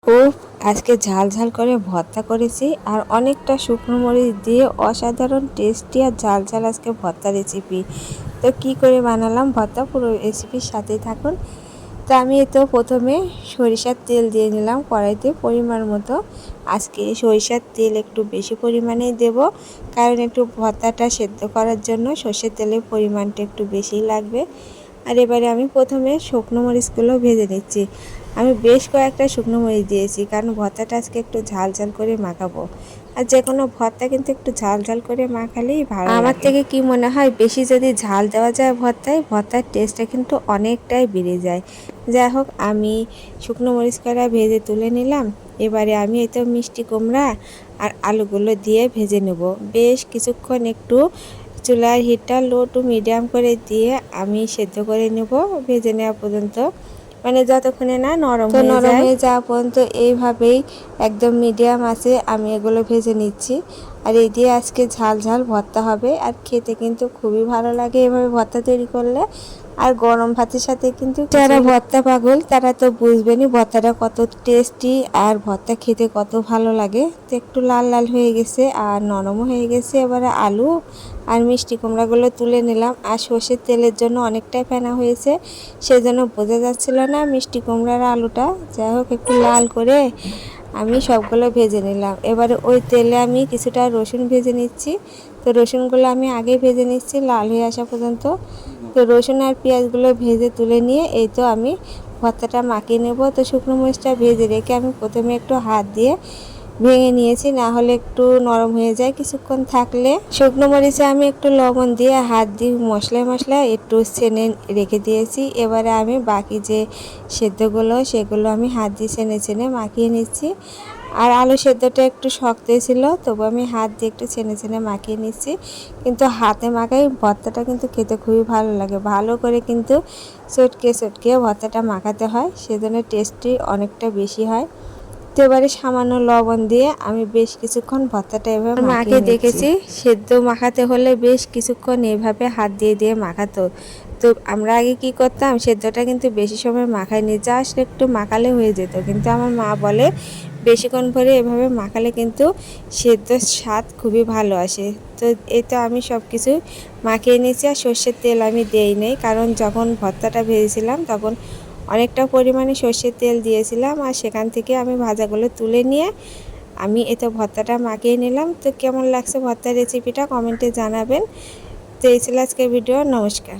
ও আজকে ঝাল ঝাল করে ভর্তা করেছি আর অনেকটা শুকনো মরিচ দিয়ে অসাধারণ টেস্টি আর ঝাল ঝাল আজকে ভর্তা রেসিপি। তো কি করে বানালাম ভর্তা, পুরো রেসিপির সাথেই থাকুন। তো আমি তো প্রথমে সরিষার তেল দিয়ে নিলাম কড়াইতে পরিমাণ মতো। আজকে সরিষার তেল একটু বেশি পরিমাণেই দেব, কারণ একটু ভর্তাটা সেদ্ধ করার জন্য সর্ষের তেলের পরিমাণটা একটু বেশিই লাগবে। আর এবারে আমি প্রথমে শুকনো মরিচগুলো ভেজে নিচ্ছি। আমি বেশ কয়েকটা শুকনো মরিচ দিয়েছি, কারণ ভর্তাটা আজকে একটু ঝাল ঝাল করে মাখাবো। আর যে কোনো ভর্তা কিন্তু একটু ঝাল ঝাল করে মাখালেই ভালো। আমার থেকে কি মনে হয়, বেশি যদি ঝাল দেওয়া যায় ভর্তায়, ভর্তার টেস্টটা কিন্তু অনেকটাই বেড়ে যায়। যাই হোক, আমি শুকনো মরিচ কড়া ভেজে তুলে নিলাম। এবারে আমি এই তো মিষ্টি কুমড়া আর আলুগুলো দিয়ে ভেজে নেব। বেশ কিছুক্ষণ একটু চুলার হিটটা লো টু মিডিয়াম করে দিয়ে আমি সেদ্ধ করে নেব, ভেজে নেওয়া পর্যন্ত, মানে যতক্ষণে না নরম হয়ে যাওয়া পর্যন্ত এইভাবেই একদম মিডিয়াম আছে আমি এগুলো ভেজে নিচ্ছি। আর এই দিয়ে আজকে ঝাল ঝাল ভর্তা হবে, আর খেতে কিন্তু খুবই ভালো লাগে এভাবে ভর্তা তৈরি করলে। আর গরম ভাতের সাথে কিন্তু যারা ভর্তা পাগল তারা তো বুঝবেনই ভর্তাটা কত টেস্টি আর ভর্তা খেতে কত ভালো লাগে। তো একটু লাল লাল হয়ে গেছে আর নরমও হয়ে গেছে। এবারে আলু আর মিষ্টি কুমড়াগুলো তুলে নিলাম। আর সর্ষের তেলের জন্য অনেকটাই ফেনা হয়েছে, সেজন্য বোঝা যাচ্ছিল না মিষ্টি কুমড়ার আলুটা। যাই হোক, একটু লাল করে আমি সবগুলো ভেজে নিলাম। এবারে ওই তেলে আমি কিছুটা রসুন ভেজে নিচ্ছি। তো রসুনগুলো আমি আগে ভেজে নিচ্ছি লাল হয়ে আসা পর্যন্ত। তো রসুন আর পেঁয়াজগুলো ভেজে তুলে নিয়ে এই তো আমি ভর্তাটা মাখিয়ে নেব। তো শুকনো মরিচটা ভেজে রেখে আমি প্রথমে একটু হাত দিয়ে ভেঙে নিয়েছি, না হলে একটু নরম হয়ে যায় কিছুক্ষণ থাকলে। শুকনো মরিচে আমি একটু লবণ দিয়ে হাত দিয়ে মশলায় একটু ছেনে রেখে দিয়েছি। এবারে আমি বাকি যে সেদ্ধগুলো সেগুলো আমি হাত দিয়ে ছেনে মাখিয়ে নিচ্ছি। আর আলু সেদ্ধটা একটু শক্তই ছিল, তবু আমি হাত দিয়ে একটু ছেনে মাখিয়ে নিচ্ছি। কিন্তু হাতে মাখাই ভর্তাটা কিন্তু খেতে খুবই ভালো লাগে। ভালো করে কিন্তু চটকে ভর্তাটা মাখাতে হয়, সেজন্য টেস্টটি অনেকটা বেশি হয়। তো এবারে সামান্য লবণ দিয়ে আমি বেশ কিছুক্ষণ ভর্তাটা এভাবে মাখিয়ে দেখেছি। সেদ্ধ মাখাতে হলে বেশ কিছুক্ষণ এভাবে হাত দিয়ে মাখাতো। তো আমরা আগে কি করতাম, সেদ্ধটা কিন্তু বেশি সময় মাখাইনি, জাস্ট একটু মাখালে হয়ে যেত। কিন্তু আমার মা বলে বেশিক্ষণ ধরে এভাবে মাখালে কিন্তু সেদ্ধ স্বাদ খুবই ভালো আসে। তো এই তো আমি সব কিছু মাখিয়ে নিয়েছি। আর সর্ষের তেল আমি দেই নাই, কারণ যখন ভর্তাটা ভেজেছিলাম তখন অনেকটা পরিমাণে সর্ষের তেল দিয়েছিলাম। আর সেখান থেকে আমি ভাজাগুলো তুলে নিয়ে আমি এতে ভর্তাটা মাখিয়ে নিলাম। তো কেমন লাগছে ভর্তার রেসিপিটা কমেন্টে জানাবেন। তো এই ছিল আজকের ভিডিও। নমস্কার।